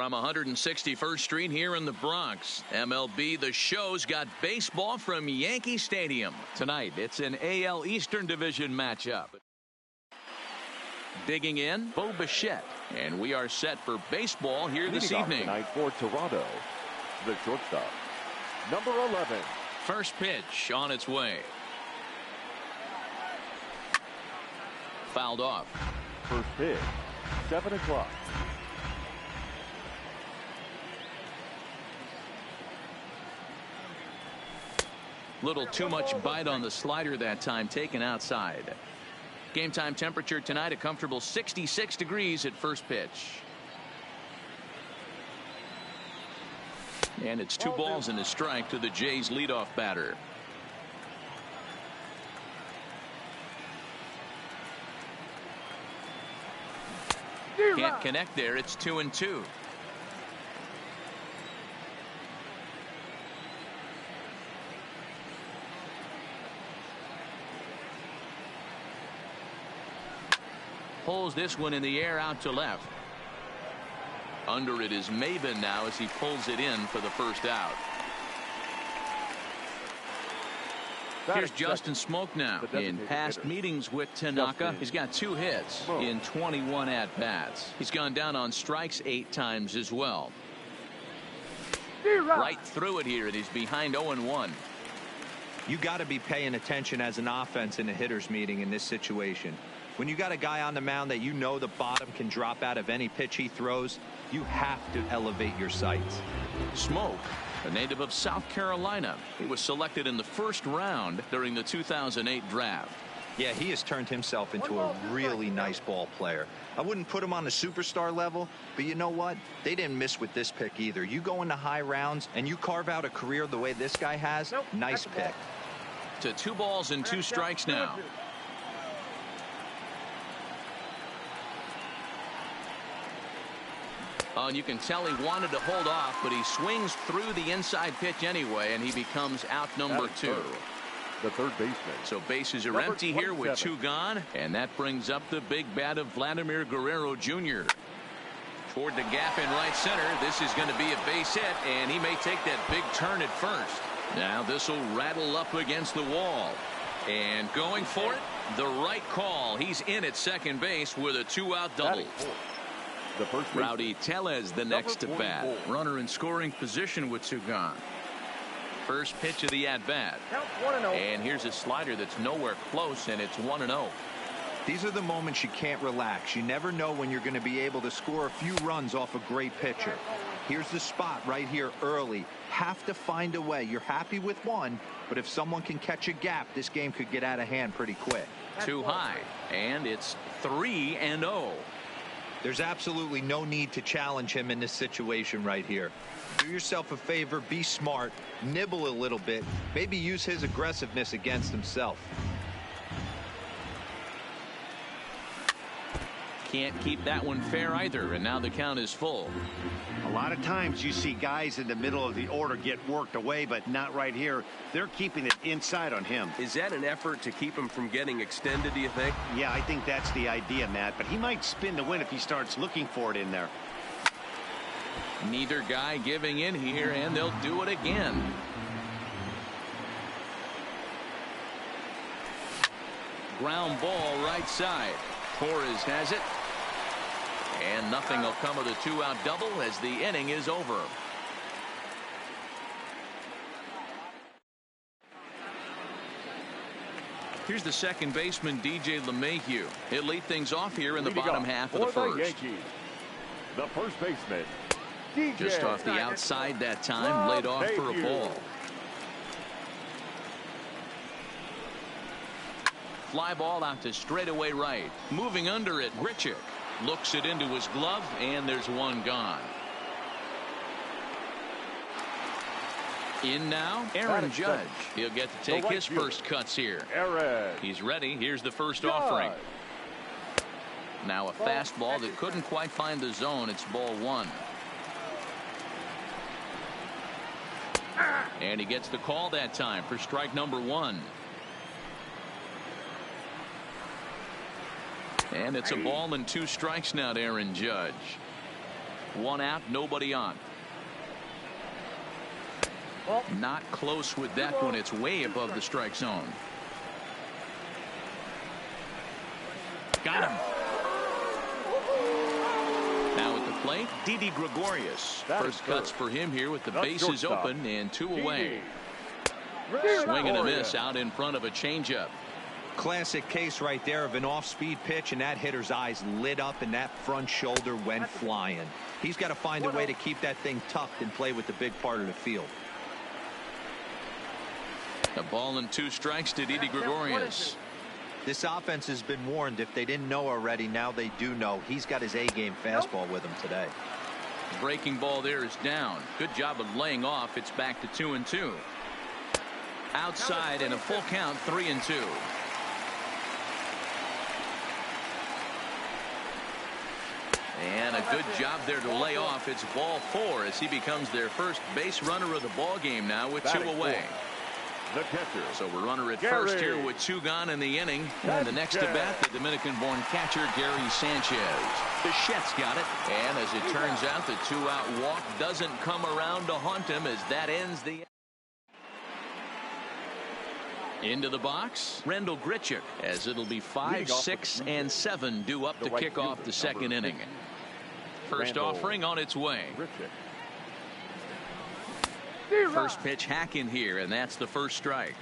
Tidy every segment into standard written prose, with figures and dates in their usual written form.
From 161st Street here in the Bronx, MLB The Show's got baseball from Yankee Stadium. Tonight, it's an AL Eastern Division matchup. Digging in, Bo Bichette. And we are set for baseball here this evening. Tonight for Toronto, the shortstop, number 11. First pitch on its way. Fouled off. First pitch, 7 o'clock. Little too much bite on the slider that time, taken outside. Game time temperature tonight, a comfortable 66 degrees at first pitch. And it's 2 balls and a strike to the Jays leadoff batter. Can't connect there. It's 2-2. Pulls this one in the air out to left. Under it is Maben now as he pulls it in for the first out. Here's Justin Smoak now. In past meetings with Tanaka, he's got 2 hits in 21 at-bats. He's gone down on strikes 8 times as well. Right through it here, and he's behind 0-1. You got to be paying attention as an offense in a hitter's meeting in this situation. When you got a guy on the mound that you know the bottom can drop out of any pitch he throws, you have to elevate your sights. Smoak, a native of South Carolina. He was selected in the first round during the 2008 draft. Yeah, he has turned himself into a really nice ball player. I wouldn't put him on the superstar level, but you know what? They didn't miss with this pick either. You go into high rounds and you carve out a career the way this guy has, nice pick. To 2 balls and 2 strikes now. And you can tell he wanted to hold off, but he swings through the inside pitch anyway, and he becomes out number 2. The third baseman. So bases are empty here with 2 gone, and that brings up the big bat of Vladimir Guerrero Jr. Toward the gap in right center. This is going to be a base hit, and he may take that big turn at first. Now this will rattle up against the wall. And going for it, the right call. He's in at second base with a 2-out double. Rowdy Tellez the next to bat. Runner in scoring position with 2 gone. First pitch of the at-bat. And here's a slider that's nowhere close, and it's 1-0. These are the moments you can't relax. You never know when you're going to be able to score a few runs off a great pitcher. Here's the spot right here early. Have to find a way. You're happy with 1, but if someone can catch a gap, this game could get out of hand pretty quick. Too high, and it's 3-0. There's absolutely no need to challenge him in this situation right here. Do yourself a favor, be smart, nibble a little bit, maybe use his aggressiveness against himself. Can't keep that one fair either, and now the count is full. A lot of times you see guys in the middle of the order get worked away, but not right here. They're keeping it inside on him. Is that an effort to keep him from getting extended, do you think? Yeah, I think that's the idea, Matt, but he might spin to win if he starts looking for it in there. Neither guy giving in here, and they'll do it again. Ground ball right side. Torres has it. And nothing will come of the 2-out double as the inning is over. Here's the second baseman, DJ LeMahieu. He'll lead things off here in the bottom half of the first. The first baseman, DJ. Just off the outside that time, laid off for a ball. Fly ball out to straightaway right. Moving under it, Grichuk looks it into his glove, and there's 1 gone. In now, Aaron Judge. He'll get to take his first cuts here. He's ready. Here's the first offering. Now a fastball that couldn't quite find the zone. It's ball 1. And he gets the call that time for strike number 1. And it's a ball and 2 strikes now to Aaron Judge. One out, nobody on. Not close with that one. It's way above the strike zone. Got him. Now at the plate, Didi Gregorius. First cuts for him here with the bases open and 2 away. Swing and a miss out in front of a changeup. Classic case right there of an off-speed pitch, and that hitter's eyes lit up and that front shoulder went flying. He's got to find a way to keep that thing tucked and play with the big part of the field. A ball and 2 strikes to Didi Gregorius. This offense has been warned. If they didn't know already, now they do know. He's got his A-game fastball with him today. Breaking ball there is down. Good job of laying off. It's back to 2-2. Outside and a full count, 3-2. And a good job there to lay off. It's ball 4 as he becomes their first base runner of the ball game now with 2 away. The catcher. So we're runner at first here with 2 gone in the inning. And the next at bat, the Dominican-born catcher Gary Sanchez. Bichette's got it. And as it turns out, the 2-out walk doesn't come around to haunt him as that ends the. Into the box, Rendell Grichuk, as it'll be 5, 6, and 7 due up to kick off the second inning. First offering on its way. First pitch hack in here, and that's the first strike.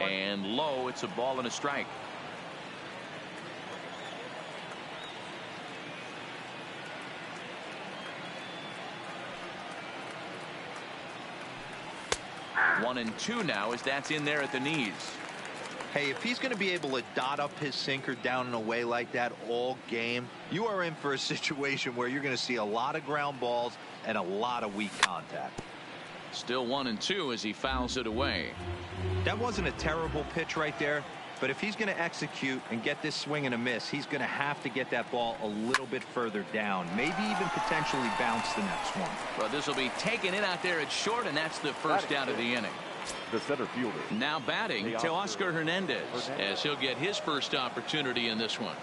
And low, it's a ball and a strike. One and 2 now as that's in there at the knees. Hey, if he's going to be able to dot up his sinker down and away like that all game, you are in for a situation where you're going to see a lot of ground balls and a lot of weak contact. Still 1 and 2 as he fouls it away. That wasn't a terrible pitch right there, but if he's going to execute and get this swing and a miss, he's going to have to get that ball a little bit further down, maybe even potentially bounce the next one. Well, this will be taking it out there at short, and that's the first out of the inning. The center fielder. Now batting to Oscar Hernandez as he'll get his first opportunity in this one.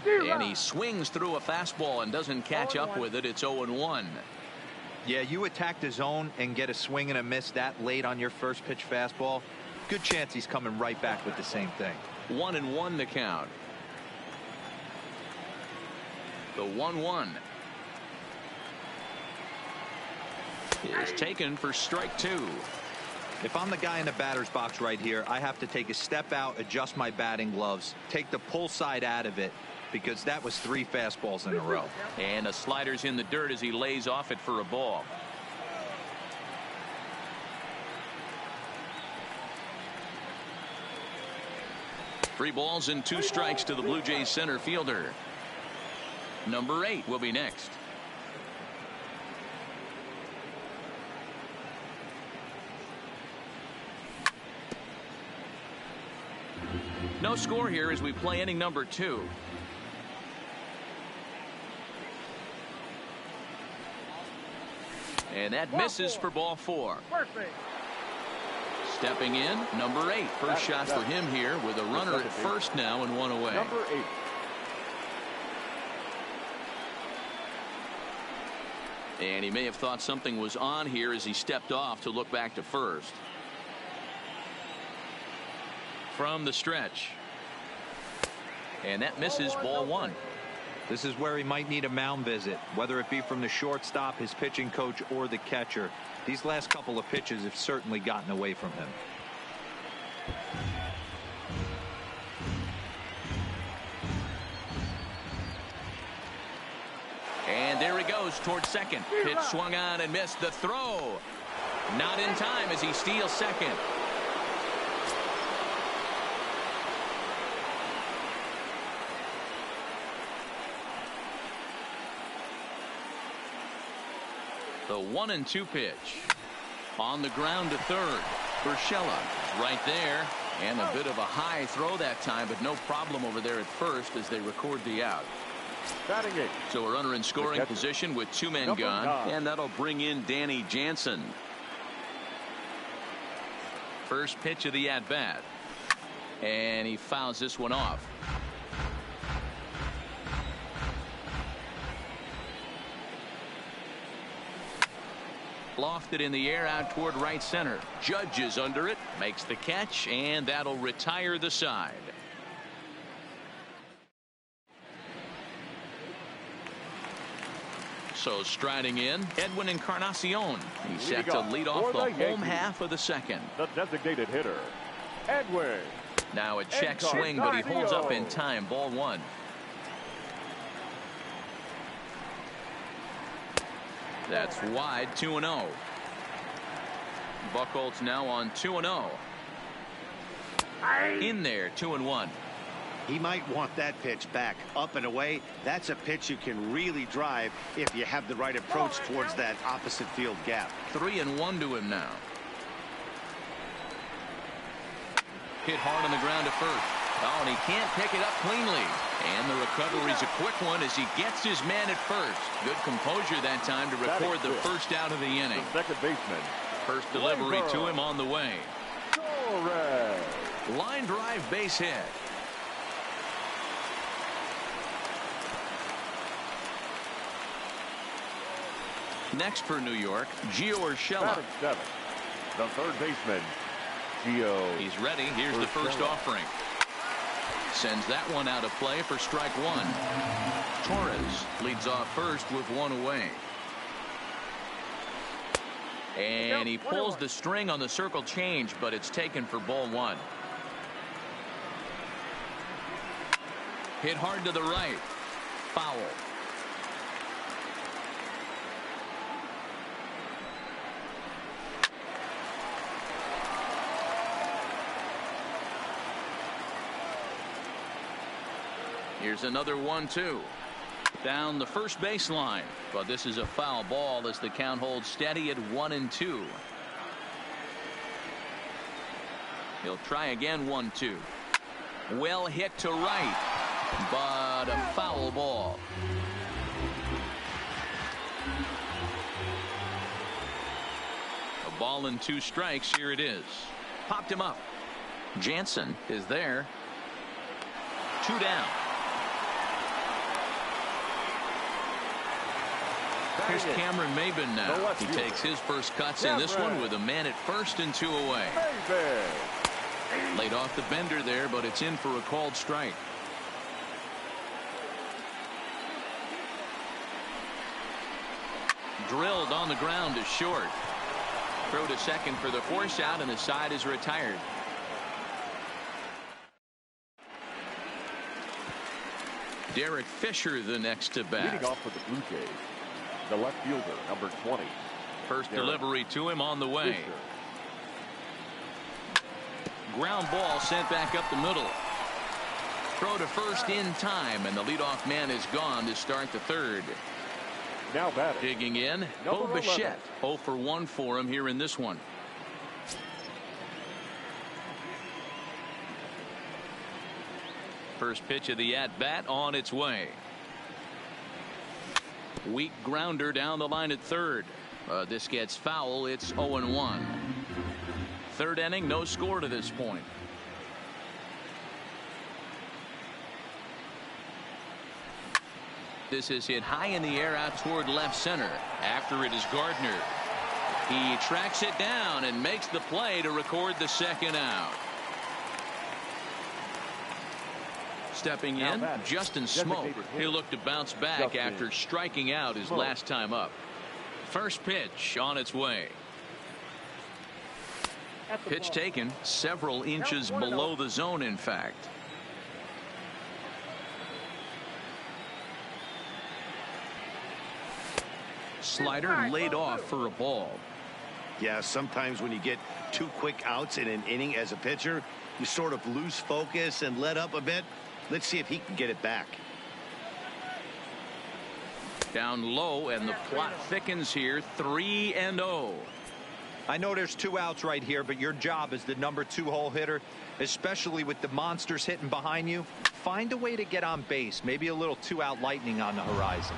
And he swings through a fastball and doesn't catch up with it. It's 0-1. Yeah, you attack the zone and get a swing and a miss that late on your first pitch fastball. Good chance he's coming right back with the same thing. 1-1 the count. The 1-1 is taken for strike 2. If I'm the guy in the batter's box right here, I have to take a step out, adjust my batting gloves, take the pull side out of it, because that was 3 fastballs in a row. And a slider's in the dirt as he lays off it for a ball. Three balls and 2 strikes to the Blue Jays center fielder. Number 8 will be next. No score here as we play inning number 2. And that misses for ball 4. Stepping in, number 8. First shot for him here with a runner at first now and 1 away. Number 8. And he may have thought something was on here as he stepped off to look back to first. From the stretch. And that misses ball 1. This is where he might need a mound visit, whether it be from the shortstop, his pitching coach, or the catcher. These last couple of pitches have certainly gotten away from him. And there he goes towards second. Pitch swung on and missed. The throw not in time as he steals second. The 1-2 pitch on the ground to third. Urshela right there, and a bit of a high throw that time, but no problem over there at first as they record the out. Batting 8. So a runner in scoring position with 2 men gone, and that'll bring in Danny Jansen. First pitch of the at-bat. And he fouls this one off. Lofted in the air out toward right center. Judge is under it, makes the catch, and that'll retire the side. So striding in, Edwin Encarnacion. He's set to lead off the home half of the second. The designated hitter, Edwin. Now a check swing, but he holds up in time. Ball one. That's wide. 2-0. Buchholz now on 2-0. In there, 2-1. He might want that pitch back, up and away. That's a pitch you can really drive if you have the right approach towards that opposite field gap. 3-1 to him now. Hit hard on the ground to first. Oh, and he can't pick it up cleanly. And the recovery's a quick one as he gets his man at first. Good composure that time to record the first out of the inning. The second baseman. First delivery to him on the way. Torres. Line drive base hit. Next for New York, Gio Urshela. Batting seventh, the third baseman, Gio. He's ready. Here's the first offering. Sends that one out of play for strike one. Torres leads off first with one away. And he pulls the string on the circle change, but it's taken for ball one. Hit hard to the right. Foul. Here's another 1-2. Down the first baseline. But this is a foul ball as the count holds steady at 1-2. He'll try again. 1-2. Well hit to right. But a foul ball. A ball and 2 strikes. Here it is. Popped him up. Jansen is there. 2 down. Here's Cameron Maben now. He takes his first cuts in this one with a man at first and 2 away. Laid off the bender there, but it's in for a called strike. Drilled on the ground is short. Throw to second for the force out, and the side is retired. Derek Fisher the next to bat. Leading off for the Blue Jays, the left fielder, number 20. First delivery to him on the way. Fisher. Ground ball sent back up the middle. Throw to first in time, and the leadoff man is gone to start the third. Now batting. Digging in, Bo Number Bichette. 11. 0 for 1 for him here in this one. First pitch of the at-bat on its way. Weak grounder down the line at third. This gets foul. It's 0-1. Third inning, no score to this point. This is hit high in the air out toward left center. After it is Gardner. He tracks it down and makes the play to record the second out. Stepping in, Justin Smoke. He'll look to bounce back after striking out his last time up. First pitch on its way. Pitch taken several inches below the zone, in fact. Slider laid off for a ball. Yeah, sometimes when you get 2 quick outs in an inning as a pitcher, you sort of lose focus and let up a bit. Let's see if he can get it back. Down low, and the plot thickens here. 3-0. I know there's 2 outs right here, but your job as the number 2 hole hitter, especially with the monsters hitting behind you, find a way to get on base. Maybe a little 2-out lightning on the horizon.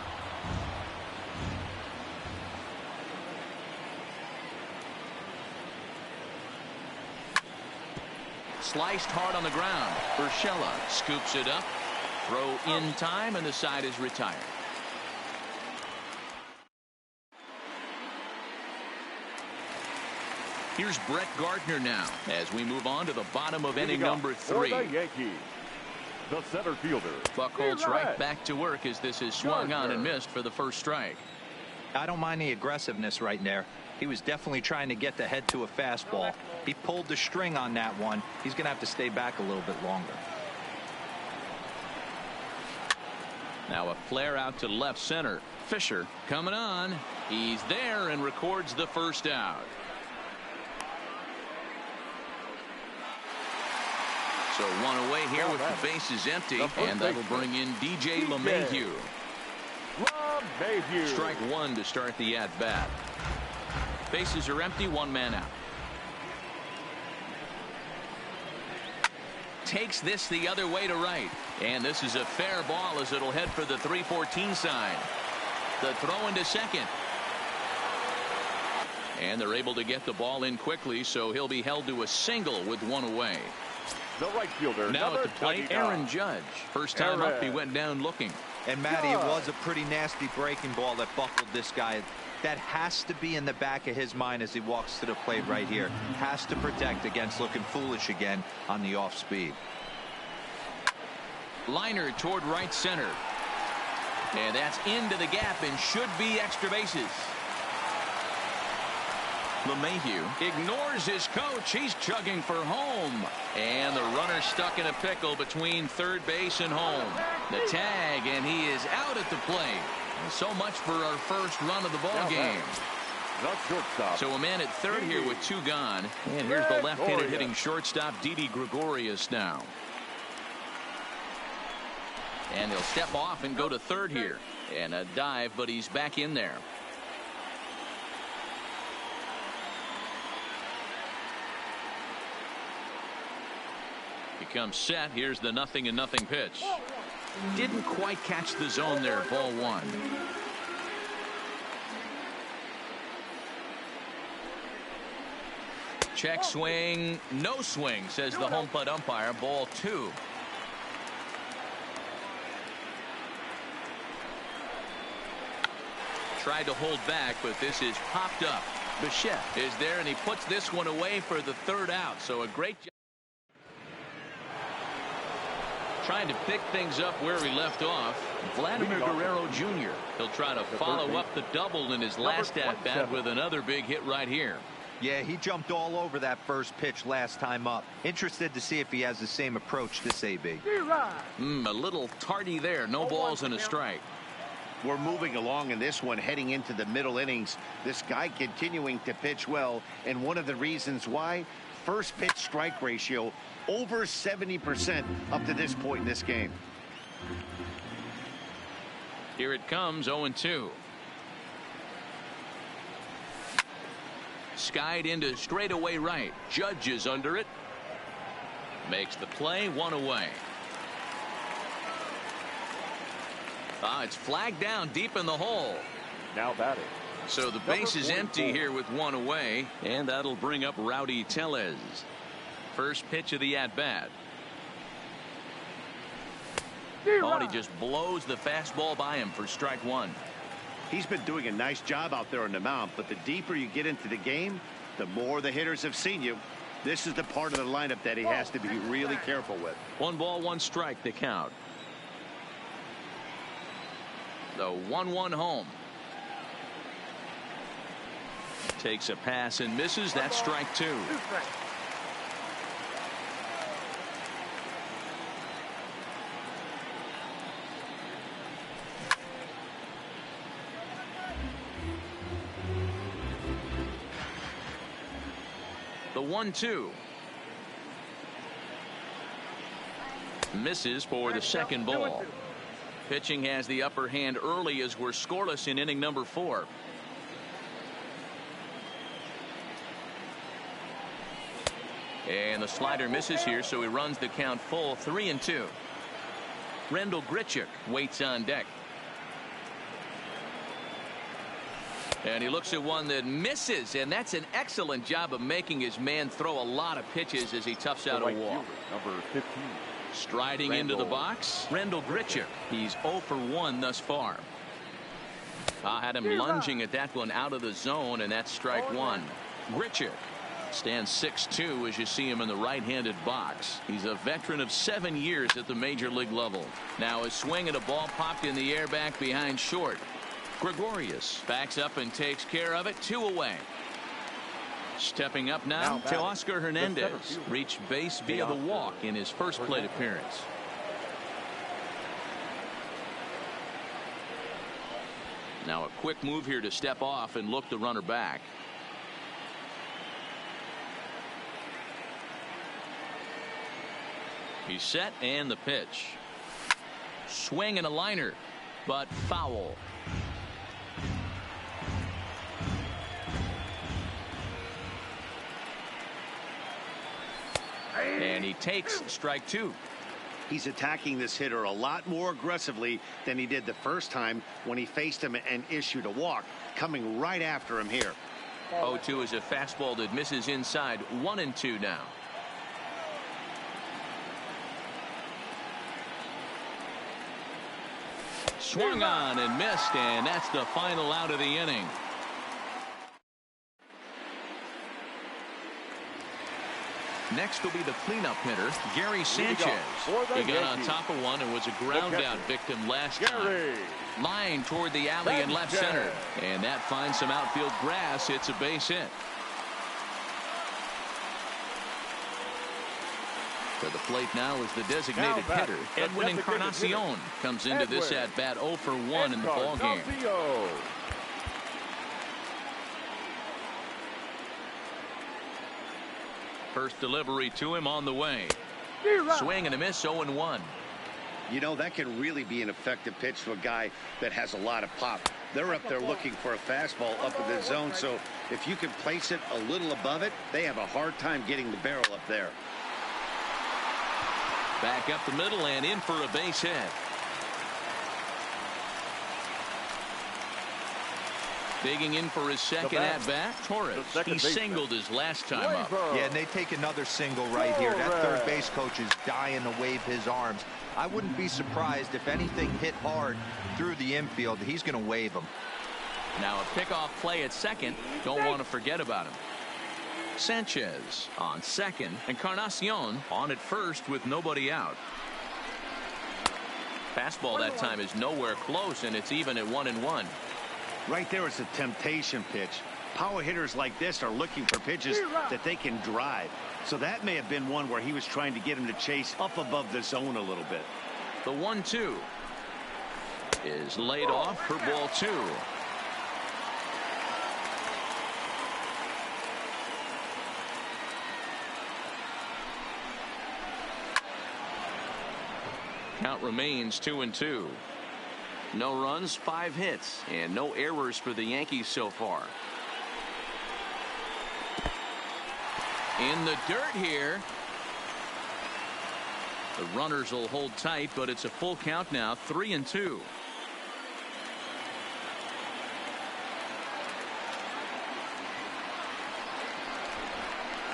Sliced hard on the ground. Urshela scoops it up. Throw in time, and the side is retired. Here's Brett Gardner now as we move on to the bottom of inning number 3. For the Yankees, the center fielder. Buchholz right back to work as this is swung on and missed for the first strike. I don't mind the aggressiveness right there. He was definitely trying to get the head to a fastball. He pulled the string on that one. He's going to have to stay back a little bit longer. Now a flare out to left center. Fisher coming on. He's there and records the first out. So one away here with the bases empty, and that will bring in DJ LeMahieu. Strike one to start the at-bat. Bases are empty, one man out. Takes this the other way to right, and this is a fair ball as it'll head for the 314 side. The throw into second. And they're able to get the ball in quickly, so he'll be held to a single with one away. The right fielder. Now at the plate, Aaron Judge. First time up, he went down looking. And Matty, it was a pretty nasty breaking ball that buckled this guy. That has to be in the back of his mind as he walks to the plate right here. Has to protect against looking foolish again on the off speed. Liner toward right center. And that's into the gap and should be extra bases. LeMahieu ignores his coach. He's chugging for home. And the runner stuck in a pickle between third base and home. The tag, and he is out at the plate. So much for our first run of the ball game. So a man at third here with two gone. And here's the left-handed hitting shortstop, Didi Gregorius now. And he'll step off and go to third here. And a dive, but he's back in there. Becomes set. Here's the 0-0 pitch. Didn't quite catch the zone there. Ball one. Check swing. No swing, says the home plate umpire. Ball two. Tried to hold back, but this is popped up. Bichette is there, and he puts this one away for the third out. So a great job. Trying to pick things up where he left off. Vladimir Guerrero Jr. He'll try to follow up the double in his last at-bat with another big hit right here. Yeah, he jumped all over that first pitch last time up. Interested to see if he has the same approach this AB. A little tardy there. No balls and a strike. We're moving along in this one, heading into the middle innings. This guy continuing to pitch well, and one of the reasons why, first pitch strike ratio over 70% up to this point in this game. Here it comes, 0-2. Skied into straightaway right. Judge is under it. Makes the play, one away. It's flagged down deep in the hole. Now batting. So the base is empty here with one away, and that'll bring up Rowdy Tellez. First pitch of the at-bat. Oh, he just blows the fastball by him for strike one. He's been doing a nice job out there on the mound, but the deeper you get into the game, the more the hitters have seen you. This is the part of the lineup that he has to be really careful with. 1 ball, 1 strike, the count. The 1-1 home. Takes a pass and misses. That's strike two. The 1-2. Misses for the second ball. Pitching has the upper hand early as we're scoreless in inning number 4. And the slider misses here, so he runs the count full, 3-2. Rendell Grichuk waits on deck. And he looks at one that misses, and that's an excellent job of making his man throw a lot of pitches as he toughs out a walk. Number 15. Striding into the box, Rendell Grichuk. He's 0 for 1 thus far. Had him lunging at that one out of the zone, and that's strike one. Grichuk stands 6'2" as you see him in the right-handed box. He's a veteran of 7 years at the major league level. Now a swing at a ball popped in the air back behind short. Gregorius backs up and takes care of it. 2 away. Stepping up now to Oscar Hernandez. Reached base via the walk in his first plate appearance. Now a quick move here to step off and look the runner back. He's set, and the pitch. Swing and a liner, but foul. And he takes strike 2. He's attacking this hitter a lot more aggressively than he did the first time when he faced him and issued a walk, coming right after him here. 0-2 is a fastball that misses inside. 1-2 now. Swung on and missed, and that's the final out of the inning. Next will be the cleanup hitter, Gary Sanchez. He got on top of one and was a ground out victim last time. Line toward the alley in left center, and that finds some outfield grass. It's a base hit. To the plate now is the designated hitter, Edwin Encarnacion. Comes into this at bat 0 for 1 in the ball game. First delivery to him on the way. Swing and a miss, 0-1. You know, that can really be an effective pitch to a guy that has a lot of pop. They're up there looking for a fastball up in the zone, so if you can place it a little above it, they have a hard time getting the barrel up there. Back up the middle and in for a base hit. Digging in for his second at-bat, Torres. He singled his last time up. Yeah, and they take another single right here. That third base coach is dying to wave his arms. I wouldn't be surprised if anything hit hard through the infield. He's going to wave them. Now a pickoff play at second. Don't want to forget about him. Sanchez on second. Encarnacion on at first with nobody out. Fastball that time is nowhere close, and it's even at 1-1. Right there is a temptation pitch. Power hitters like this are looking for pitches that they can drive. So that may have been one where he was trying to get him to chase up above the zone a little bit. The 1-2 is laid off for ball 2. Count remains 2-2. No runs, 5 hits, and no errors for the Yankees so far. In the dirt here. The runners will hold tight, but it's a full count now, 3-2.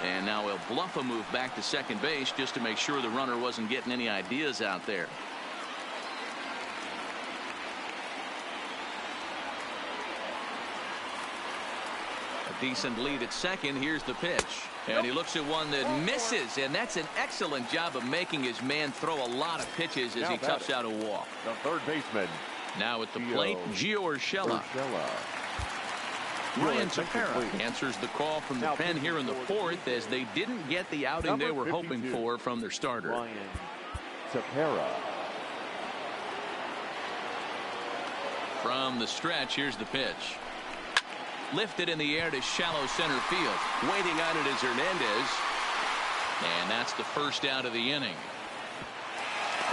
And now he'll bluff a move back to second base just to make sure the runner wasn't getting any ideas out there. Decent lead at second. Here's the pitch, and he looks at one that misses, and that's an excellent job of making his man throw a lot of pitches as he toughs out a walk. The third baseman. Now at the plate, Gio Urshela. Ryan Tepera answers the call from the pen here in the fourth as they didn't get the outing they were hoping for from their starter. Ryan Tepera. From the stretch, here's the pitch. Lifted in the air to shallow center field. Waiting on it is Hernandez. And that's the first out of the inning.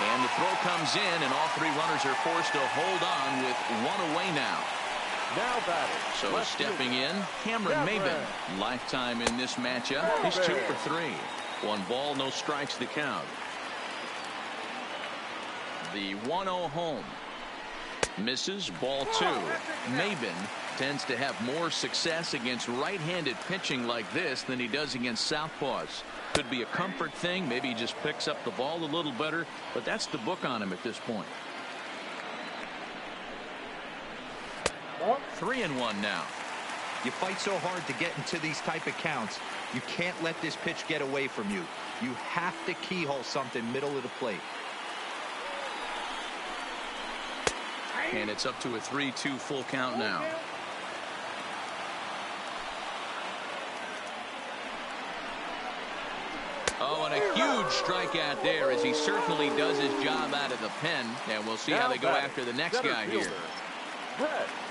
And the throw comes in, and all 3 runners are forced to hold on with 1 away now. Now batting. So stepping in, Cameron Maybin. Lifetime in this matchup. He's 2 for 3. 1 ball, no strikes the count. The 1-0 home. Misses, ball 2. Maben tends to have more success against right-handed pitching like this than he does against southpaws. Could be a comfort thing. Maybe he just picks up the ball a little better, but that's the book on him at this point. 3-1 now. You fight so hard to get into these type of counts. You can't let this pitch get away from you. You have to keyhole something middle of the plate. And it's up to a 3-2 full count now. Oh, and a huge strikeout there, as he certainly does his job out of the pen. And we'll see how they go after the next guy here.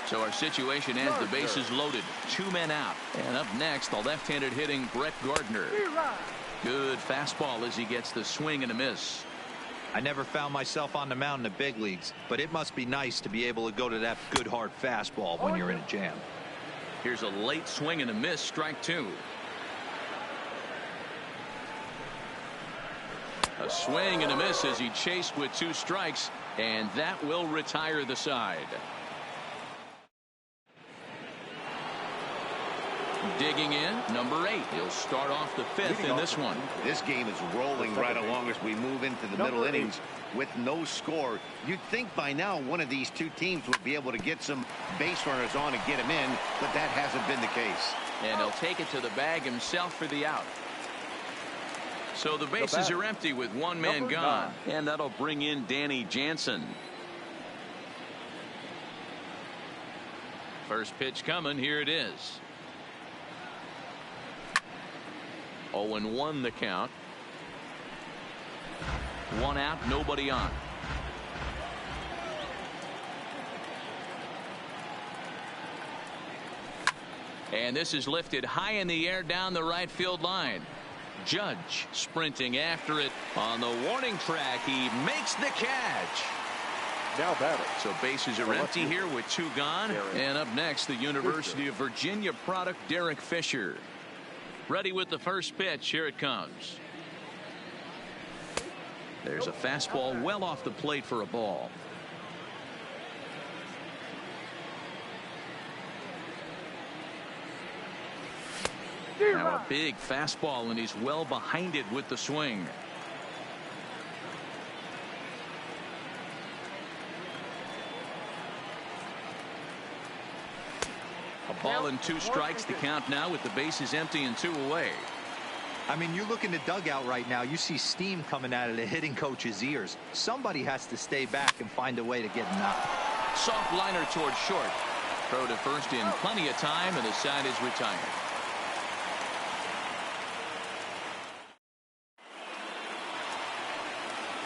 So our situation has the bases loaded. 2 men out. And up next, the left-handed hitting Brett Gardner. Good fastball as he gets the swing and a miss. I never found myself on the mound in the big leagues, but it must be nice to be able to go to that good hard fastball when you're in a jam. Here's a late swing and a miss, strike 2. A swing and a miss as he chased with 2 strikes, and that will retire the side. Digging in, number 8. He'll start off the 5th in this one. This game is rolling right along as we move into the middle innings with no score. You'd think by now one of these 2 teams would be able to get some base runners on and get him in, but that hasn't been the case. And he'll take it to the bag himself for the out. So the bases are empty with 1 man gone, and that'll bring in Danny Jansen. First pitch coming, here it is. 0-1 the count. 1 out, nobody on. And this is lifted high in the air down the right field line. Judge sprinting after it on the warning track. He makes the catch. Now batting. So bases are empty here with 2 gone. And up next, the University of Virginia product, Derek Fisher. Ready with the first pitch. Here it comes. There's a fastball well off the plate for a ball. Now a big fastball, and he's well behind it with the swing. A ball and 2 strikes, the count now with the bases empty and 2 away. I mean, you look in the dugout right now, you see steam coming out of the hitting coach's ears. Somebody has to stay back and find a way to get him out. Soft liner towards short. Throw to first in plenty of time, and the side is retired.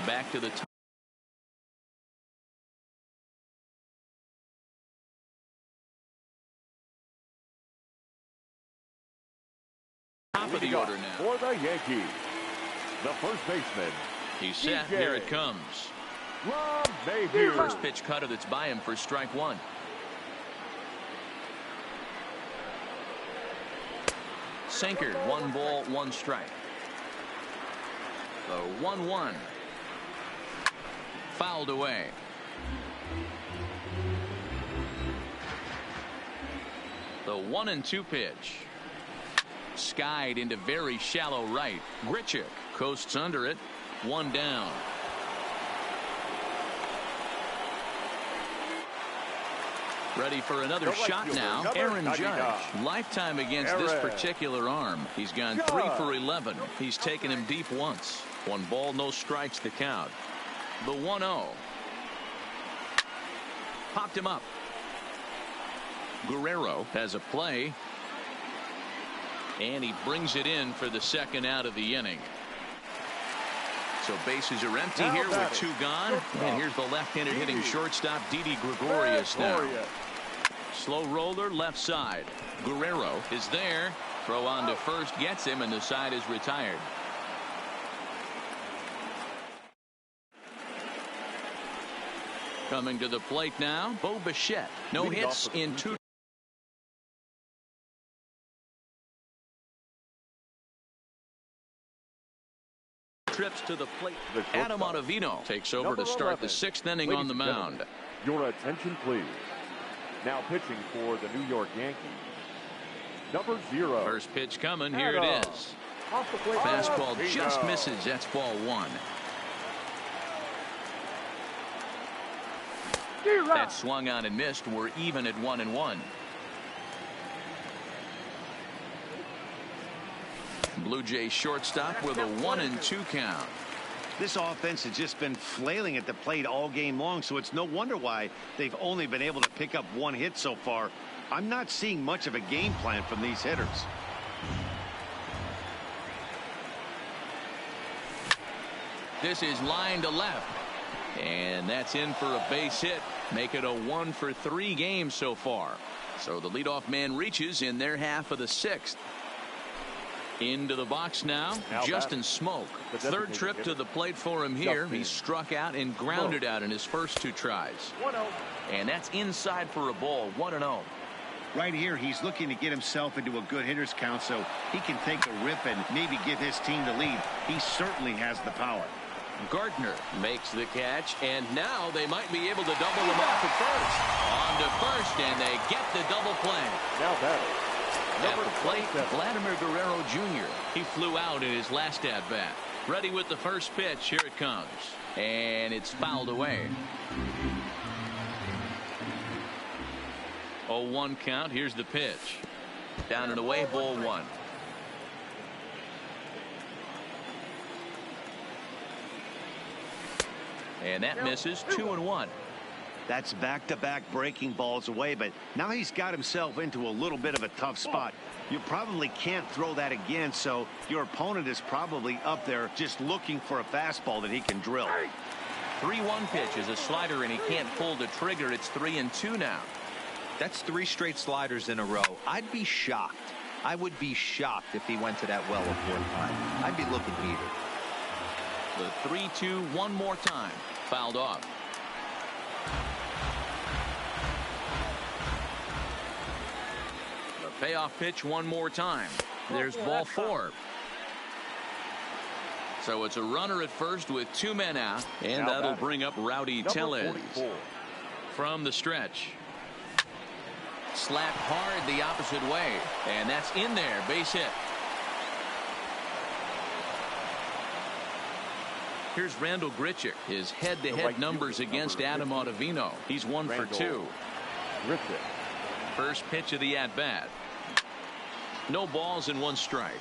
Back to the top. Top of the order now. For the Yankees, the first baseman. He's set. Here it comes. First pitch cutter that's by him for strike 1. Sinker, 1 ball, 1 strike. The 1-1. Fouled away. The 1-2 pitch. Skied into very shallow right. Grichuk coasts under it. 1 down. Ready for another shot now. Aaron Judge. Lifetime against this particular arm. He's gone 3 for 11. He's taken him deep once. 1 ball, no strikes to count. The 1-0. Popped him up. Guerrero has a play. And he brings it in for the 2nd out of the inning. So bases are empty here with 2 gone. And here's the left-handed hitting shortstop, Didi Gregorius now. Slow roller left side. Guerrero is there. Throw on to first gets him, and the side is retired. Coming to the plate now, Bo Bichette. No hits in 2. Trips to the plate. Adam Ottavino takes over to start the 6th inning on the mound. Your attention, please. Now pitching for the New York Yankees, number 0. First pitch coming. Here it is. Fastball just misses. That's ball 1. That swung on and missed. We're even at 1-1. Blue Jays shortstop with a 1-2 count. This offense has just been flailing at the plate all game long, so it's no wonder why they've only been able to pick up 1 hit so far. I'm not seeing much of a game plan from these hitters. This is line to left, and that's in for a base hit. Make it a 1-for-3 game so far. So the leadoff man reaches in their half of the 6th. Into the box now Justin Smoke. Third trip to the plate for him here. He struck out and grounded out in his first 2 tries. And that's inside for a ball. 1-0. Right here, he's looking to get himself into a good hitter's count so he can take a rip and maybe give his team the lead. He certainly has the power. Gardner makes the catch, and now they might be able to double him off at first. On to first, and they get the double play. Now batting. At the plate, Vladimir Guerrero Jr. He flew out in his last at-bat. Ready with the first pitch. Here it comes. And it's fouled away. 0-1 count. Here's the pitch. Down and away, ball 1. And that misses. 2-1. That's back-to-back breaking balls away, but now he's got himself into a little bit of a tough spot. You probably can't throw that again, so your opponent is probably up there just looking for a fastball that he can drill. 3-1 pitch is a slider, and he can't pull the trigger. It's 3-2 now. That's 3 straight sliders in a row. I'd be shocked. I would be shocked if he went to that well a 4th time. I'd be looking heated. The 3-2 one more time. Fouled off. The payoff pitch one more time. There's ball 4. So it's a runner at first with 2 men out, and that'll bring up Rowdy Tellez from the stretch. Slapped hard the opposite way, and that's in there. Base hit. Here's Randall Grichuk. His head-to-head numbers against Adam Ottavino. He's 1 for 2. First pitch of the at-bat. No balls and 1 strike.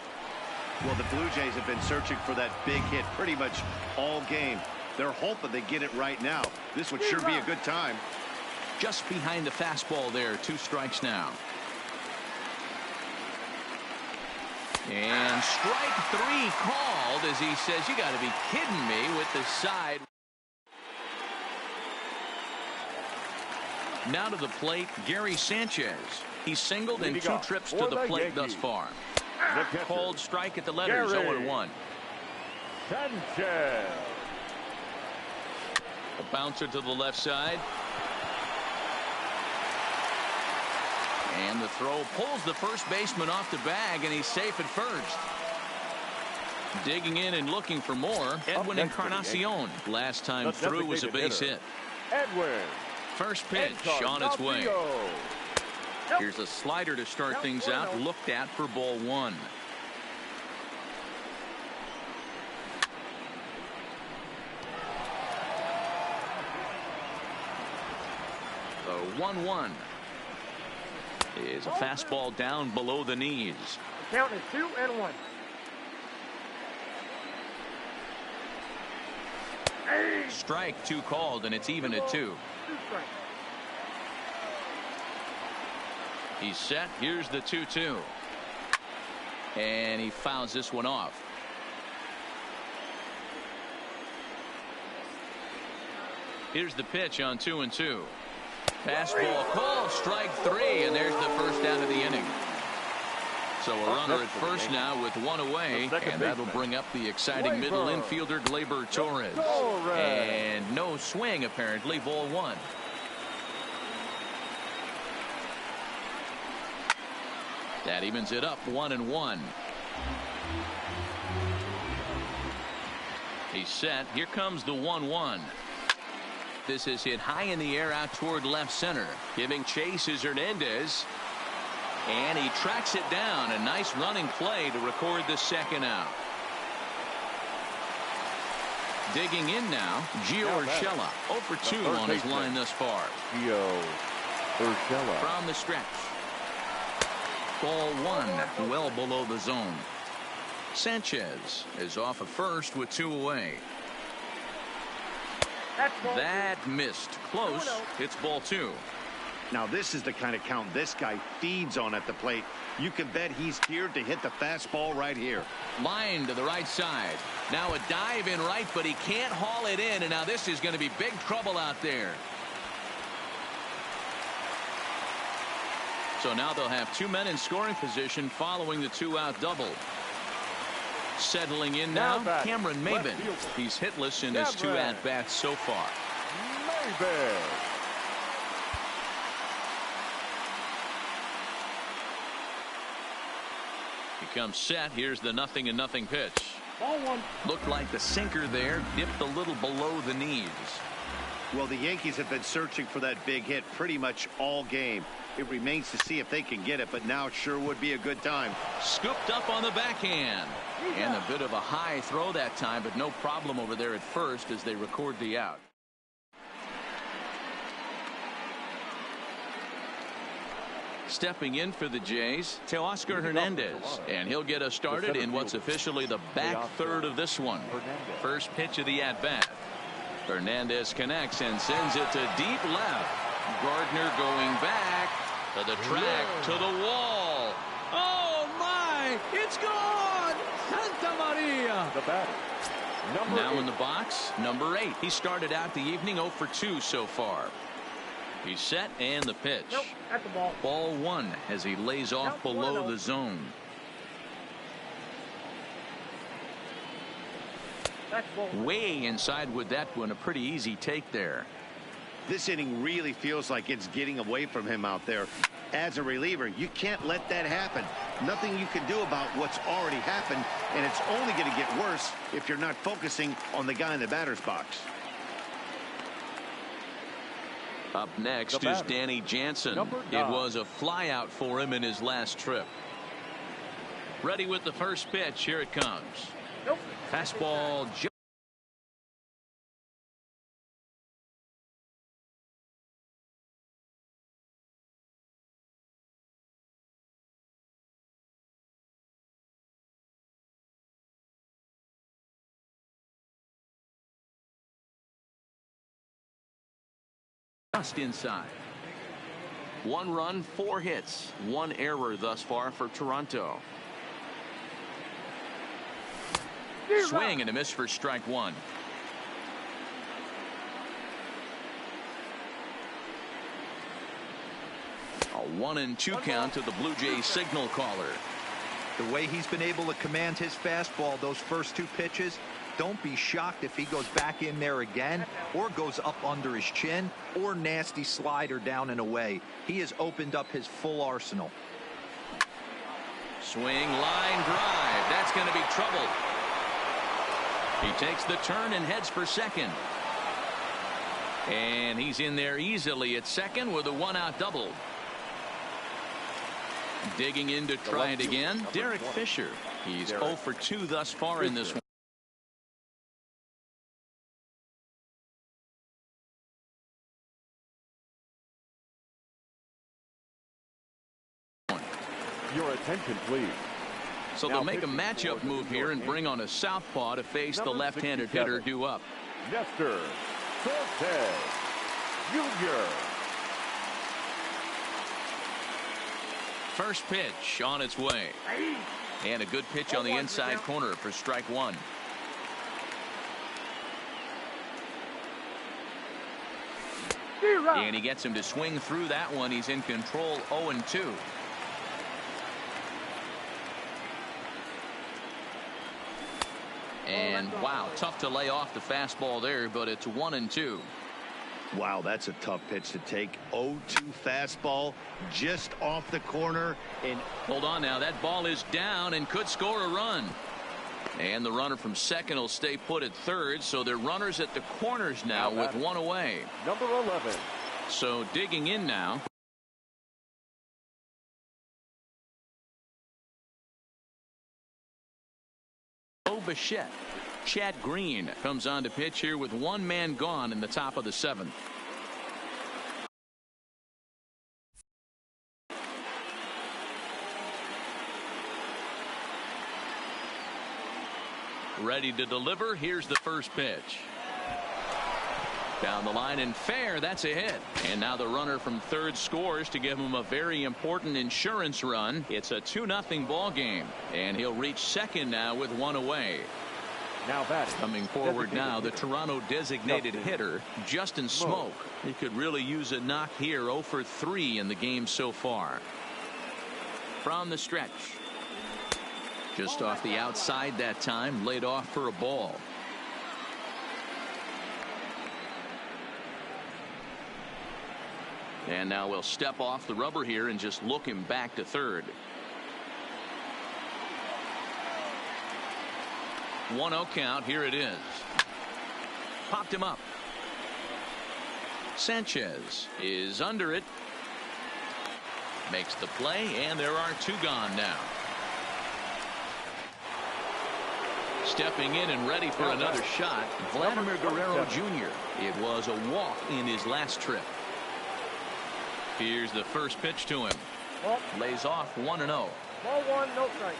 Well, the Blue Jays have been searching for that big hit pretty much all game. They're hoping they get it right now. This would sure be a good time. Just behind the fastball there. 2 strikes now. And strike 3 called as he says, you got to be kidding me with the side. Now to the plate, Gary Sanchez. He's singled in 2 trips to the plate thus far. Called strike at the letters. 0-1. Sanchez. A bouncer to the left side. And the throw pulls the first baseman off the bag, and he's safe at first. Digging in and looking for more. Edwin Encarnacion. Last time through was a base hit. Edwin. First pitch on its way. Here's a slider to start things out. Looked at for ball 1. The 1-1 is a fastball down below the knees. Count is 2-1. Strike 2 called, and it's even at 2. He's set. Here's the 2-2. And he fouls this one off. Here's the pitch on 2-2. Fastball called, strike 3, and there's the first out of the inning. So a runner at first now with 1 away, and that'll bring up the exciting middle infielder Gleyber Torres. And no swing apparently. Ball 1. That evens it up 1-1. He's set. Here comes the 1-1. This is hit high in the air out toward left center. Giving chase is Hernandez. And he tracks it down. A nice running play to record the second out. Digging in now, Gio Urshela. 0 for 2 on his line thus far. Gio Urshela. From the stretch. Ball 1, well below the zone. Sanchez is off at first with 2 away. That missed. Close. It's ball 2. Now this is the kind of count this guy feeds on at the plate. You can bet he's geared to hit the fastball right here. Line to the right side. Now a dive in right, but he can't haul it in. And now this is going to be big trouble out there. So now they'll have 2 men in scoring position following the 2-out double. Settling in now, Cameron Maybin. He's hitless in his 2 at-bats so far. Maybin. He comes set. Here's the 0-0 pitch. Ball 1. Looked like the sinker there dipped a little below the knees. Well, the Yankees have been searching for that big hit pretty much all game. It remains to see if they can get it, but now sure would be a good time. Scooped up on the backhand. And a bit of a high throw that time, but no problem over there at first as they record the out. Stepping in for the Jays, Teoscar Hernandez, and he'll get us started in what's officially the back third of this one. First pitch of the at-bat. Hernandez connects and sends it to deep left. Gardner going back to the track, to the wall. Oh my, it's gone! Santa Maria! The batter. Now in the box, number 8. He started out the evening 0 for 2 so far. He's set and the pitch. Nope, at the ball. Ball 1 as he lays off below the zone. That's ball. Way inside with that one. A pretty easy take there. This inning really feels like it's getting away from him out there. As a reliever, you can't let that happen. Nothing you can do about what's already happened, and it's only going to get worse if you're not focusing on the guy in the batter's box. Up next is Danny Jansen. It was a flyout for him in his last trip. Ready with the first pitch. Here it comes. Nope. Fastball. Just inside. 1 run, 4 hits, 1 error thus far for Toronto. Swing and a miss for strike 1. A 1-2 count to the Blue Jays signal caller. The way he's been able to command his fastball those first 2 pitches, don't be shocked if he goes back in there again or goes up under his chin or nasty slider down and away. He has opened up his full arsenal. Swing, line drive. That's going to be trouble. He takes the turn and heads for second. And he's in there easily at second with a 1-out double. Digging in to try it again, Derek Fisher. He's 0 for 2 thus far in this one. Your attention, please. So they'll make a matchup move here and bring on a southpaw to face the left-handed hitter due up. Nestor Cortez Jr. First pitch on its way. And a good pitch on the inside corner for strike 1. And he gets him to swing through that one. He's in control 0-2. And wow, tough to lay off the fastball there, but it's 1-2. Wow, that's a tough pitch to take. 0-2 fastball just off the corner. And hold on now, that ball is down and could score a run. And the runner from second will stay put at third, so they're runners at the corners now with one away. Number 11. So digging in now. Bichette. Chad Green comes on to pitch here with one man gone in the top of the seventh. Ready to deliver. Here's the first pitch. Down the line and fair. That's a hit. And now the runner from third scores to give him a very important insurance run. It's a 2-0 ball game, and he'll reach second now with one away. Now batting. Coming forward now, the Toronto designated hitter, Justin Smoak. He could really use a knock here. 0 for 3 in the game so far. From the stretch. Just off the outside that time, laid off for a ball. And now we'll step off the rubber here and just look him back to third. 1-0 count. Here it is. Popped him up. Sanchez is under it. Makes the play, and there are two gone now. Stepping in and ready for another shot, Vladimir Guerrero Jr. It was a walk in his last trip. Here's the first pitch to him. Lays off 1-0. Ball one, no strike.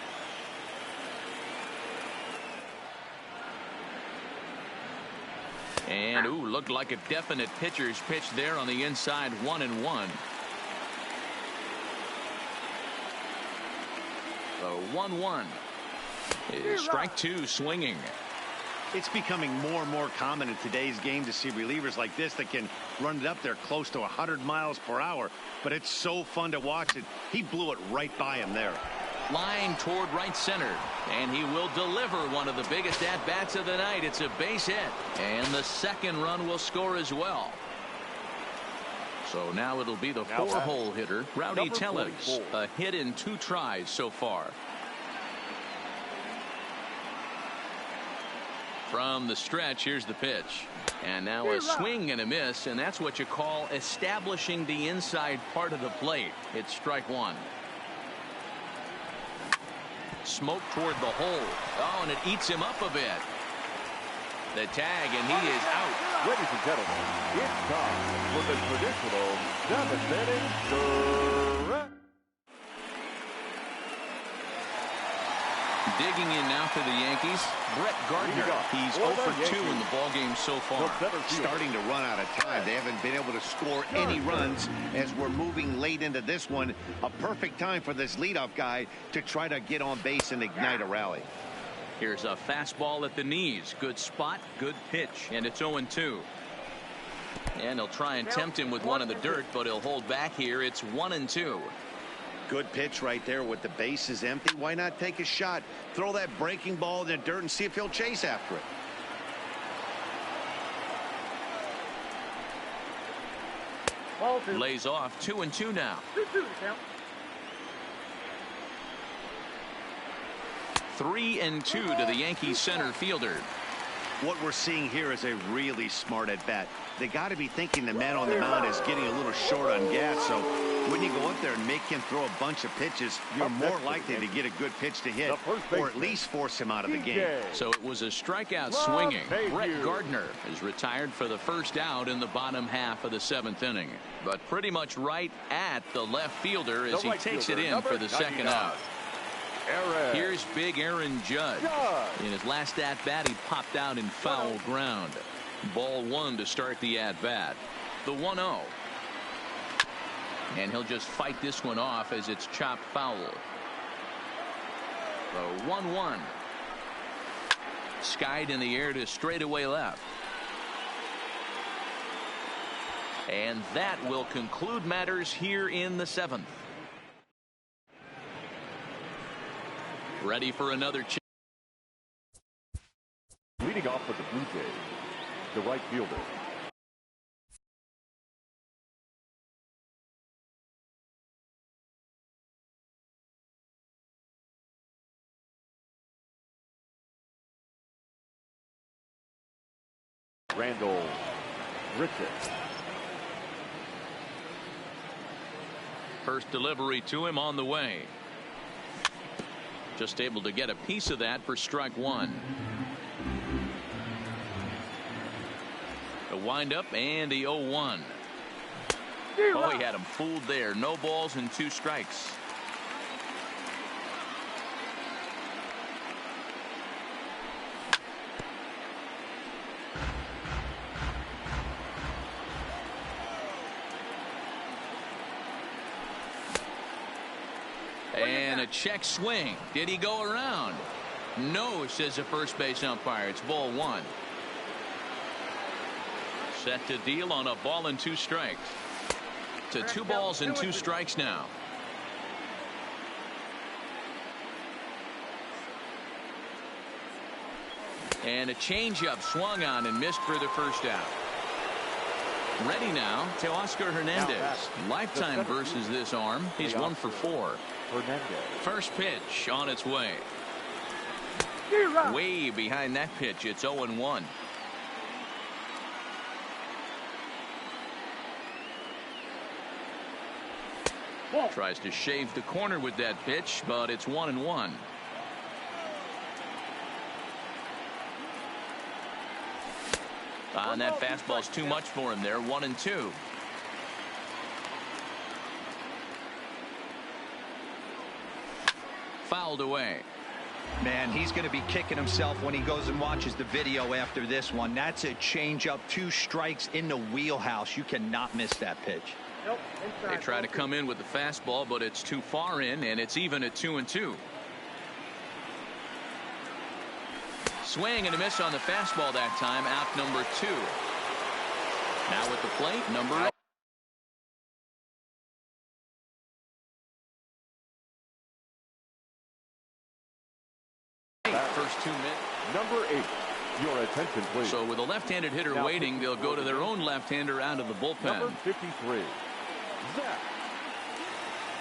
And looked like a definite pitcher's pitch there on the inside. 1-1. So 1-1. Strike two swinging. It's becoming more and more common in today's game to see relievers like this that can run it up there close to 100 miles per hour. But it's so fun to watch it. He blew it right by him there. Line toward right center, and he will deliver one of the biggest at-bats of the night. It's a base hit, and the second run will score as well. So now it'll be the four-hole hitter, Rowdy Tellez. A hit in 2 tries so far. From the stretch, here's the pitch. And now a swing and a miss, and that's what you call establishing the inside part of the plate. It's strike one. Smoke toward the hole. Oh, and it eats him up a bit. The tag, and he is out. Ladies and gentlemen, it's time for the traditional 7th inning stretch. Digging in now for the Yankees, Brett Gardner. He's 0 for 2 in the ballgame so far. Starting to run out of time. They haven't been able to score any runs as we're moving late into this one. A perfect time for this leadoff guy to try to get on base and ignite a rally. Here's a fastball at the knees. Good spot, good pitch, and it's 0-2. And he'll try and tempt him with one in the dirt, but he'll hold back here. It's 1-2. Good pitch right there with the bases empty. Why not take a shot? Throw that breaking ball in the dirt and see if he'll chase after it. Lays off 2-2 now. 2-2 count. 3-2 to the Yankees center fielder. What we're seeing here is a really smart at bat. They got to be thinking the man on the mound is getting a little short on gas. So when you go up there and make him throw a bunch of pitches, you're more likely to get a good pitch to hit or at least force him out of the game. So it was a strikeout swinging. Brett Gardner is retired for the first out in the bottom half of the 7th inning. But pretty much right at the left fielder as he takes it in for the second out. Here's big Aaron Judge. In his last at-bat, he popped out in foul ground. Ball one to start the at-bat. The 1-0. And he'll just fight this one off as it's chopped foul. The 1-1. Skied in the air to straightaway left. And that will conclude matters here in the 7th. Ready for another chance. Leading off with the Blue Jays, the right fielder, Randall Richard. First delivery to him on the way. Just able to get a piece of that for strike one. A windup and the 0-1. Oh, he had him fooled there. No balls and 2 strikes. And a check swing. Did he go around? No, says the first base umpire. It's ball 1. Set to deal on a ball and 2 strikes. To 2 balls and 2 strikes now. And a changeup swung on and missed for the first out. Ready now to Oscar Hernandez. Lifetime versus this arm. He's 1 for 4. Hernandez. First pitch on its way. Way behind that pitch. It's 0-1. Tries to shave the corner with that pitch, but it's 1-1. And that fastball's too much for him there. 1-2. Fouled away. Man, he's going to be kicking himself when he goes and watches the video after this one. That's a changeup, 2 strikes in the wheelhouse. You cannot miss that pitch. Nope, They try to come in with the fastball, but it's too far in, and it's even at 2-2. Swing and a miss on the fastball that time. Out number 2. Now at the plate, number 8. First 2 minutes. Number 8. Your attention, please. So with a left-handed hitter Now waiting, they'll go to their own left-hander out of the bullpen. Number 53. Zach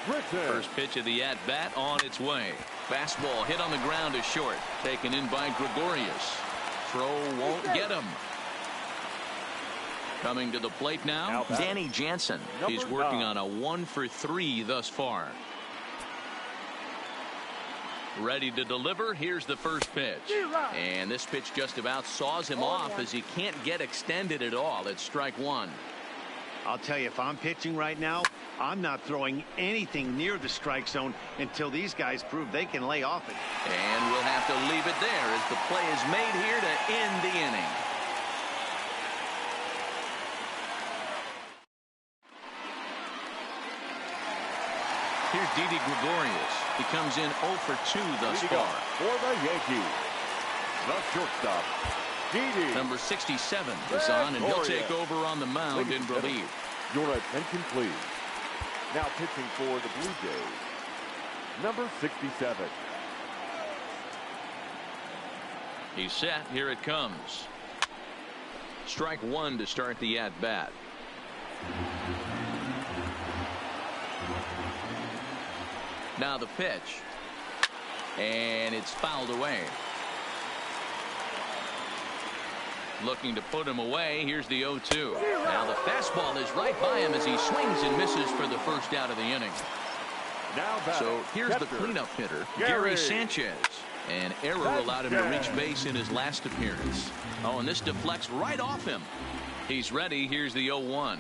Britton. First pitch of the at-bat on its way. Fastball hit on the ground is short. Taken in by Gregorius. Throw won't get him. Coming to the plate now, Danny Jansen. He's working on a 1 for 3 thus far. Ready to deliver. Here's the first pitch. And this pitch just about saws him off as he can't get extended at all. It's strike 1. I'll tell you, if I'm pitching right now, I'm not throwing anything near the strike zone until these guys prove they can lay off it. And we'll have to leave it there as the play is made here to end the inning. Here's Didi Gregorius. He comes in 0 for 2 thus far. For the Yankees, the shortstop, Didi. Number 67 is on, and he'll take over on the mound in relief. Your attention, please. Now pitching for the Blue Jays, number 67. He's set. Here it comes. Strike 1 to start the at-bat. Now the pitch. And it's fouled away. Looking to put him away. Here's the 0-2. Now the fastball is right by him as he swings and misses for the first out of the inning. So here's the cleanup hitter, Gary Sanchez. An error allowed him to reach base in his last appearance. Oh, and this deflects right off him. He's ready. Here's the 0-1.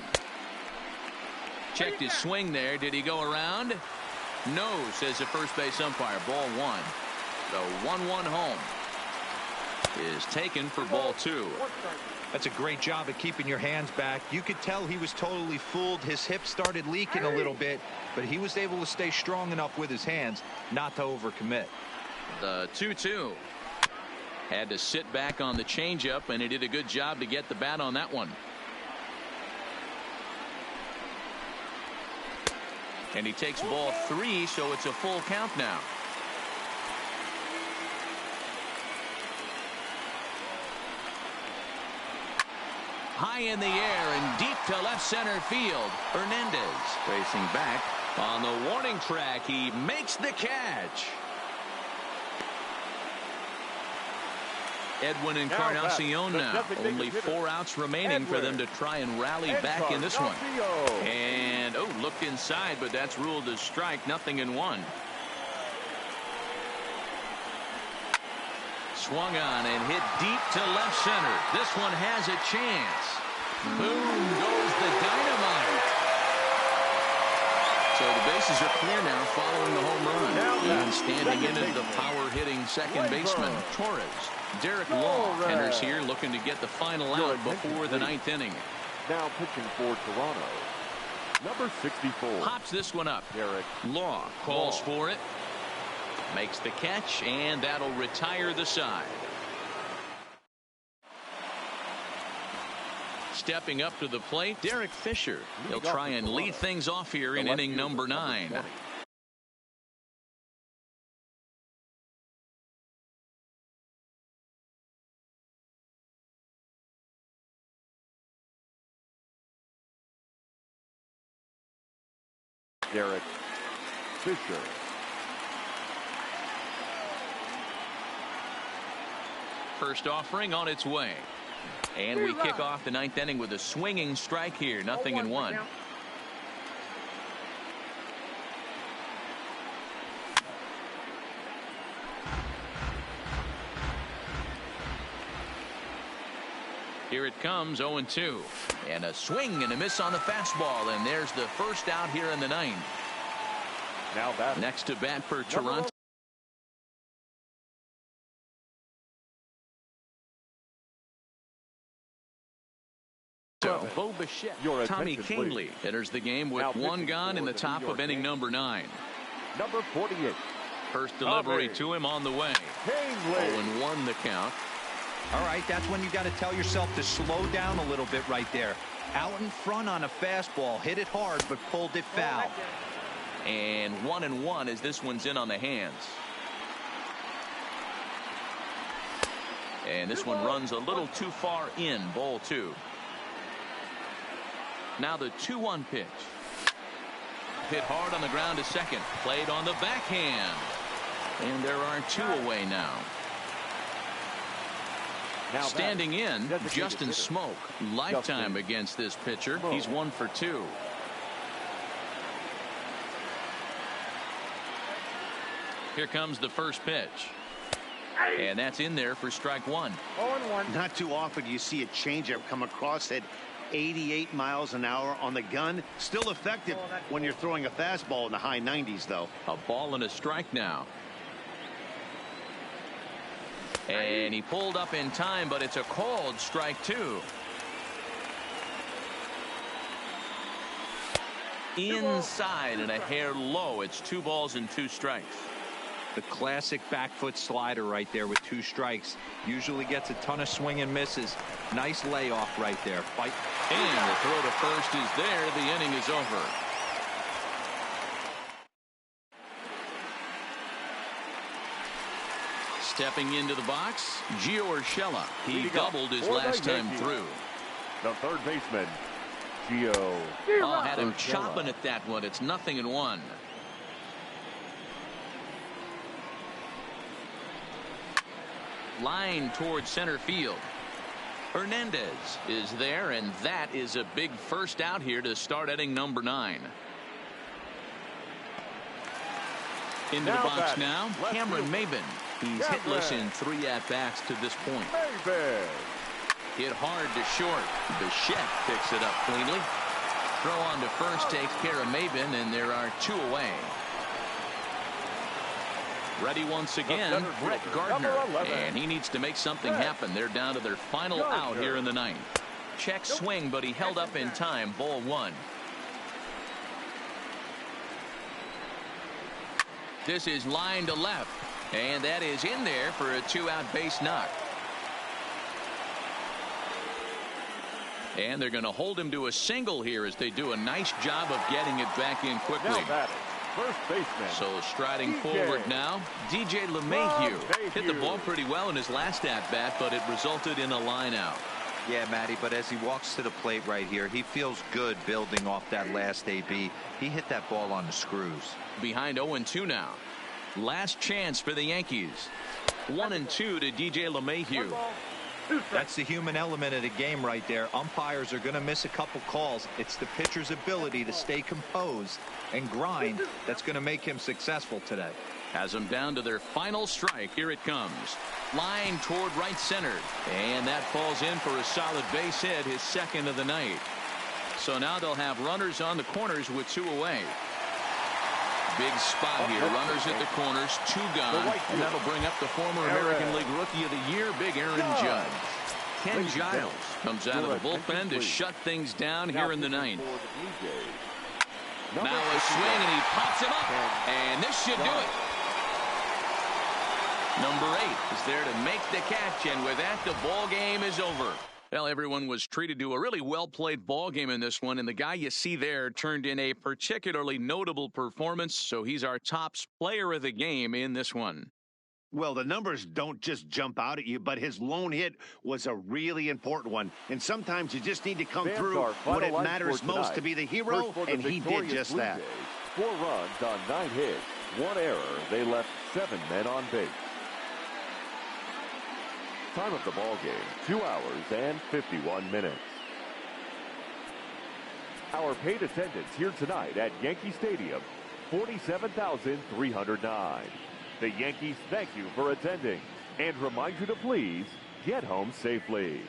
Checked his swing there. Did he go around? No, says the first base umpire. Ball 1. The 1-1 home is taken for ball 2. That's a great job of keeping your hands back. You could tell he was totally fooled. His hip started leaking a little bit, but he was able to stay strong enough with his hands not to overcommit. The 2-2. Had to sit back on the changeup, and he did a good job to get the bat on that one. And he takes ball 3, so it's a full count now. High in the air and deep to left center field. Hernandez facing back on the warning track. He makes the catch. Edwin Encarnacion now. Only 4 outs remaining for them to try and rally back in this one. And, looked inside, but that's ruled a strike. 0-1. Swung on and hit deep to left center. This one has a chance. Boom goes the dynamite. So the bases are clear now following the home run. And standing in is the power-hitting second baseman, Torres. Derek Law enters here looking to get the final out before the 9th inning. Now pitching for Toronto, number 64. Pops this one up. Derek Law calls for it. Makes the catch, and that'll retire the side. Stepping up to the plate, Derek Fisher. He'll try and lead things off here in inning number 9. Derek Fisher. First offering on its way. And we kick off the 9th inning with a swinging strike here. 0-1. Here it comes, 0-2. And a swing and a miss on the fastball. And there's the first out here in the 9th. Now that next to bat for Toronto. Tommy Cangley enters the game with 1 gone in the top of inning number 9. Number 48. First delivery to him on the way. 0-1 the count. All right, that's when you got to tell yourself to slow down a little bit right there. Out in front on a fastball, hit it hard, but pulled it foul. And 1-1 as this one's in on the hands. And this one runs a little too far in, ball 2. Now the 2-1 pitch. Hit hard on the ground to second. Played on the backhand. And there are 2 away now. Standing in, Justin Smoke. Lifetime against this pitcher. He's 1 for 2. Here comes the first pitch. And that's in there for strike 1. 0-1. Not too often do you see a changeup come across at 88 miles an hour on the gun. Still effective when you're throwing a fastball in the high 90s, though. A ball and a strike now. And he pulled up in time, but it's a called strike 2. Inside and a hair low. It's 2 balls and 2 strikes. The classic back foot slider right there with 2 strikes. Usually gets a ton of swing and misses. Nice layoff right there. Fight. And the throw to first is there. The inning is over. Stepping into the box, Gio Urshela. He doubled his last time through. The third baseman, Gio. Had him chopping at that one. It's 0-1. Line towards center field. Hernandez is there, and that is a big first out here to start inning number 9. Into the box now, Cameron Maybin. He's hitless in 3 at-bats to this point. Hit hard to short. Bichette picks it up cleanly. Throw on to first takes care of Maybin, and there are 2 away. Ready once again, Brett Gardner, and he needs to make something happen. They're down to their final out here in the 9th. Check swing, but he held up in time. Ball 1. This is line to left, and that is in there for a 2-out base knock. And they're going to hold him to a single here as they do a nice job of getting it back in quickly. First baseman. So striding forward now, DJ LeMahieu hit the ball pretty well in his last at-bat, but it resulted in a line out. Yeah, Matty, but as he walks to the plate right here, he feels good building off that last AB. He hit that ball on the screws. Behind 0-2 now. Last chance for the Yankees. 1-2 to DJ LeMahieu. That's the human element of the game right there. Umpires are going to miss a couple calls. It's the pitcher's ability to stay composed and grind that's going to make him successful today. Has them down to their final strike. Here it comes. Line toward right center. And that falls in for a solid base hit, his second of the night. So now they'll have runners on the corners with 2 away. Big spot here. Runners at the corners, 2 gone. And that'll bring up the former American League Rookie of the Year, Big Aaron Judge. Ken Giles comes out of the bullpen to shut things down here in the 9th. Now a swing, and he pops him up. And this should do it. Number 8 is there to make the catch, and with that, the ball game is over. Well, everyone was treated to a really well-played ball game in this one, and the guy you see there turned in a particularly notable performance, so he's our top player of the game in this one. Well, the numbers don't just jump out at you, but his lone hit was a really important one. And sometimes you just need to come through when it matters most to be the hero, and he did just that. 4 runs on 9 hits, 1 error. They left 7 men on base. Time of the ball game, 2 hours and 51 minutes. Our paid attendance here tonight at Yankee Stadium, 47,309. The Yankees thank you for attending and remind you to please get home safely.